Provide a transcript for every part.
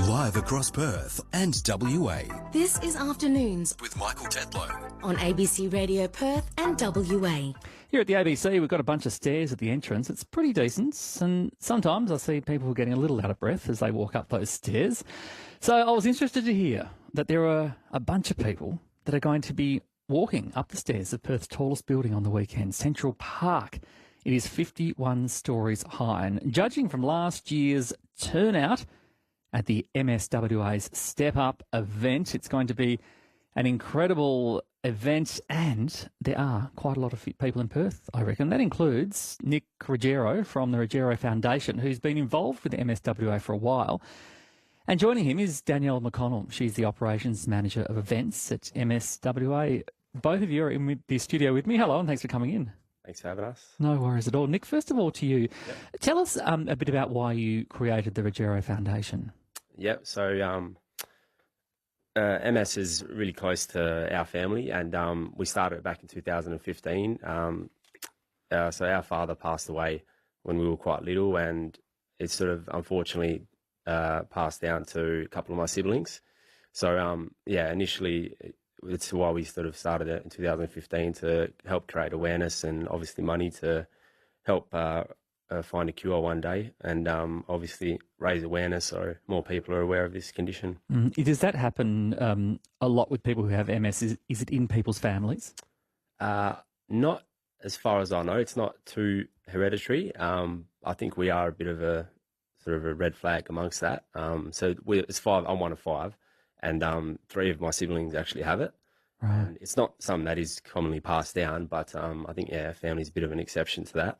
Live across Perth and WA. This is Afternoons With Michael Tetlow. on ABC Radio Perth and WA. Here at the ABC, we've got a bunch of stairs at the entrance. It's pretty decent, and sometimes I see people getting a little out of breath as they walk up those stairs. So I was interested to hear that there are a bunch of people that are going to be walking up the stairs of Perth's tallest building on the weekend, Central Park. It is 51 stories high, and judging from last year's turnout at the MSWA's Step Up event, it's going to be an incredible event, and there are quite a lot of fit people in Perth, I reckon. That includes Nick Ruggiero from the Ruggiero Foundation, who's been involved with the MSWA for a while. And joining him is Danielle McConnell. She's the Operations Manager of Events at MSWA. Both of you are in the studio with me. Hello, and thanks for coming in. Thanks for having us. No worries at all. Nick, first of all to you, tell us a bit about why you created the Ruggiero Foundation. Yep, so MS is really close to our family, and we started it back in 2015. So our father passed away when we were quite little, and it sort of unfortunately passed down to a couple of my siblings. So initially it's why we sort of started it in 2015 to help create awareness and obviously money to help find a cure one day, and obviously raise awareness so more people are aware of this condition. Does that happen a lot with people who have MS? Is it in people's families? Not as far as I know. It's not too hereditary. I think we are a bit of a sort of a red flag amongst that. So it's five. I'm one of five, and 3 of my siblings actually have it. Right. And it's not something that is commonly passed down, but I think family's a bit of an exception to that.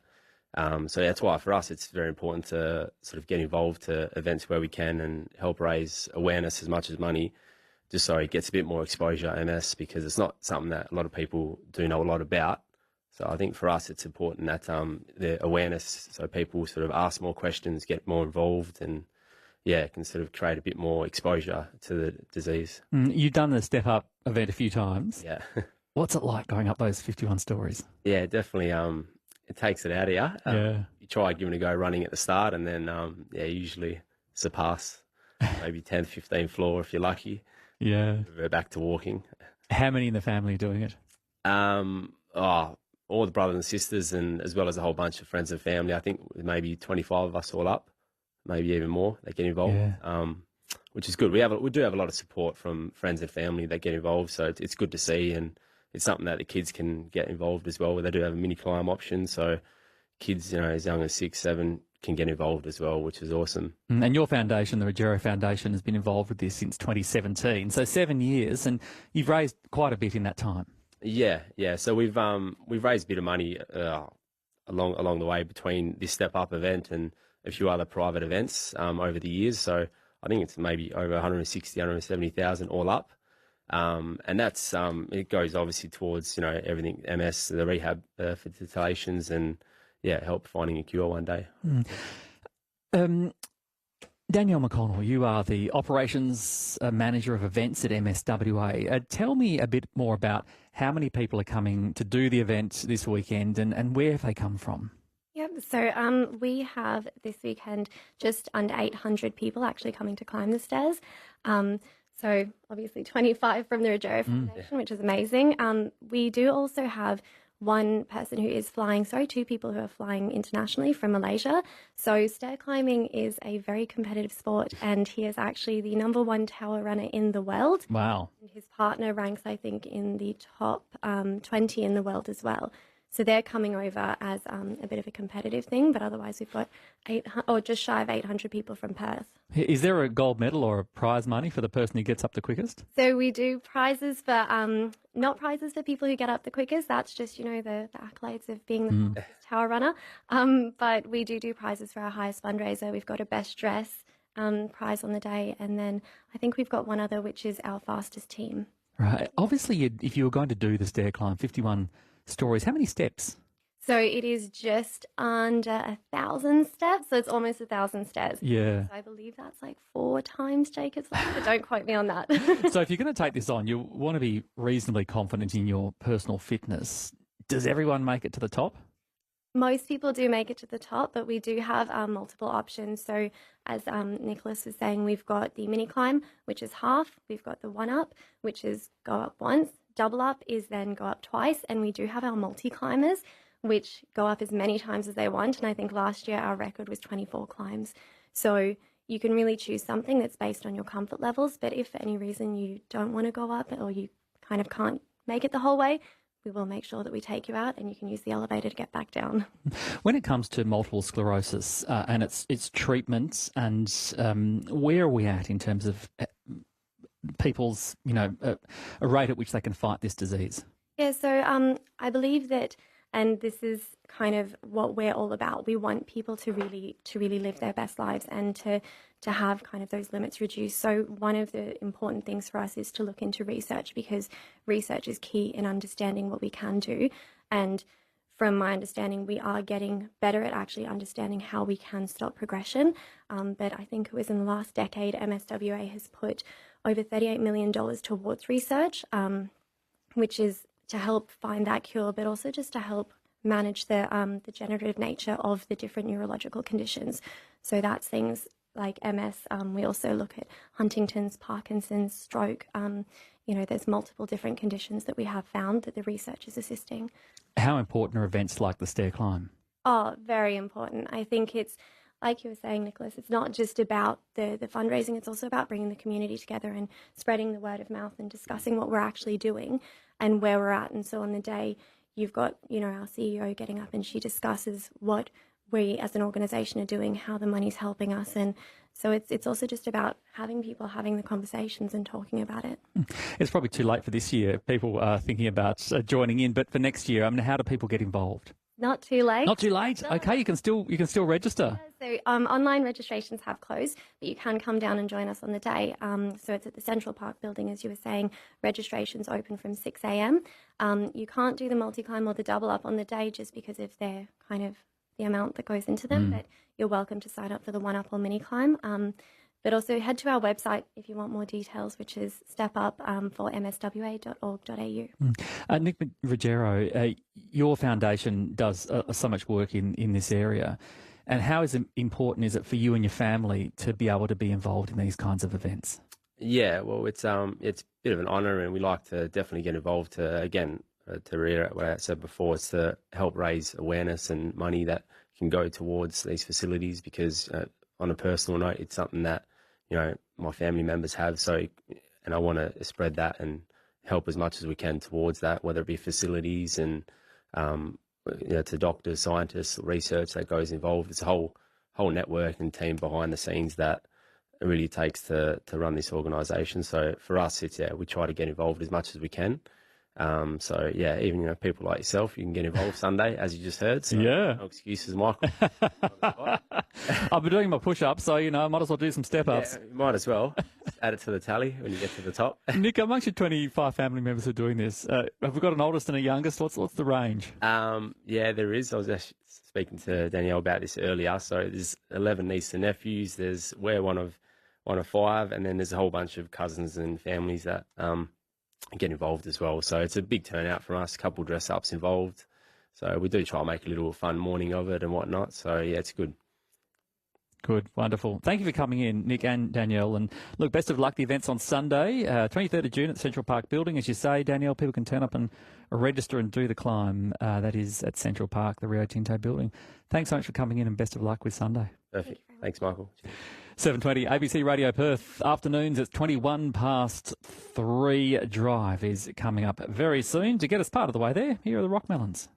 So that's why for us it's very important to sort of get involved to events where we can and help raise awareness as much as money, just so it gets a bit more exposure, MS, because it's not something that a lot of people do know a lot about. So I think for us it's important that the awareness, so people sort of ask more questions, get more involved, and can sort of create a bit more exposure to the disease. You've done the Step Up event a few times. Yeah. What's it like going up those 51 stories? Yeah, definitely. It takes it out of you. You try giving it a go running at the start, and then usually surpass maybe 10th, 15th floor if you're lucky. Yeah. We're back to walking. How many in the family are doing it? All the brothers and sisters, and as well as a whole bunch of friends and family. I think maybe 25 of us all up, maybe even more that get involved, which is good. We do have a lot of support from friends and family that get involved, so it's good to see, and it's something that the kids can get involved as well, where they do have a mini climb option, so kids as young as 6, 7 can get involved as well, which is awesome. And your foundation, the Ruggiero Foundation, has been involved with this since 2017, so 7 years, and you've raised quite a bit in that time. Yeah. So we've raised a bit of money along the way between this Step Up event and a few other private events over the years. So I think it's maybe over 160, 170,000 all up. And that's it goes obviously towards everything MS, the rehab for titillations, and help finding a cure one day. Danielle McConnell, you are the Operations Manager of Events at MSWA. Tell me a bit more about how many people are coming to do the event this weekend, and where have they come from? Yep, so we have this weekend just under 800 people actually coming to climb the stairs. So obviously 25 from the Ruggiero Foundation, which is amazing. We do also have two people who are flying internationally from Malaysia. So stair climbing is a very competitive sport, and he is actually the #1 tower runner in the world. Wow. And his partner ranks, I think, in the top 20 in the world as well. So they're coming over as a bit of a competitive thing, but otherwise we've got just shy of 800 people from Perth. Is there a gold medal or a prize money for the person who gets up the quickest? So we do prizes for, not prizes for people who get up the quickest. That's just, the accolades of being the fastest tower runner. But we do prizes for our highest fundraiser. We've got a best dress prize on the day, and then I think we've got one other, which is our fastest team. Right. Obviously, if you were going to do the stair climb, 51 stories, how many steps? So it is just under 1,000 steps, so it's almost 1,000 stairs. Yeah. So I believe that's like 4 times Jacob's ladder, but don't quote me on that. So if you're going to take this on, you want to be reasonably confident in your personal fitness. Does everyone make it to the top? Most people do make it to the top, but we do have multiple options. So as Nicholas was saying, we've got the mini climb, which is half. We've got the one up, which is go up once. Double up is then go up twice. And we do have our multi-climbers, which go up as many times as they want. And I think last year our record was 24 climbs. So you can really choose something that's based on your comfort levels. But if for any reason you don't want to go up or you kind of can't make it the whole way, we will make sure that we take you out and you can use the elevator to get back down. When it comes to multiple sclerosis and its treatments, and where are we at in terms of people's, a rate at which they can fight this disease? Yeah, so I believe that, and this is kind of what we're all about. We want people to really live their best lives and to have kind of those limits reduced. So one of the important things for us is to look into research, because research is key in understanding what we can do. And from my understanding, we are getting better at actually understanding how we can stop progression. But I think it was in the last decade, MSWA has put over $38 million towards research, which is to help find that cure, but also just to help manage the degenerative nature of the different neurological conditions. So that's things like MS. We also look at Huntington's, Parkinson's, stroke. There's multiple different conditions that we have found that the research is assisting. How important are events like the stair climb? Oh, very important. I think it's, like you were saying, Nicholas, it's not just about the fundraising, it's also about bringing the community together and spreading the word of mouth and discussing what we're actually doing and where we're at. And so on the day, you've got, our CEO getting up and she discusses what we as an organisation are doing, how the money's helping us. And so it's also just about having people having the conversations and talking about it. It's probably too late for this year. People are thinking about joining in, but for next year, how do people get involved? Not too late. Not too late. No. Okay, you can still register. Yeah, so online registrations have closed, but you can come down and join us on the day. So it's at the Central Park building, as you were saying. Registrations open from 6 a.m. You can't do the multi-climb or the double up on the day just because of their kind of the amount that goes into them, but you're welcome to sign up for the one up or mini climb. But also head to our website if you want more details, which is stepup for mswa.org.au. Nick Ruggiero, your foundation does so much work in this area. And how important is it for you and your family to be able to be involved in these kinds of events? Yeah, well, it's a bit of an honour, and we like to definitely get involved to reiterate what I said before, it's to help raise awareness and money that can go towards these facilities, because on a personal note, it's something that, my family members have. So, and I want to spread that and help as much as we can towards that, whether it be facilities and, to doctors, scientists, research that goes involved. It's a whole network and team behind the scenes that it really takes to run this organisation. So for us, we try to get involved as much as we can. Even people like yourself, you can get involved Sunday, as you just heard. So yeah, no excuses, Michael. I've been doing my push-ups, so I might as well do some step-ups. Yeah, you might as well add it to the tally when you get to the top. Nick, amongst your 25 family members who are doing this, have we got an oldest and a youngest? What's the range? Yeah, there is. I was actually speaking to Danielle about this earlier. So there's 11 nieces and nephews. We're one of 5, and then there's a whole bunch of cousins and families that get involved as well. So it's a big turnout from us, a couple dress-ups involved. So we do try and make a little fun morning of it and whatnot. So, yeah, it's good. Good, wonderful. Thank you for coming in, Nick and Danielle. And look, best of luck. The event's on Sunday, 23rd of June at Central Park Building. As you say, Danielle, people can turn up and register and do the climb. That is at Central Park, the Rio Tinto building. Thanks so much for coming in, and best of luck with Sunday. Perfect. Thanks, Michael. 7:20 ABC Radio Perth. Afternoons, it's 3 drive is coming up very soon. To get us part of the way there, here are the Rockmelons.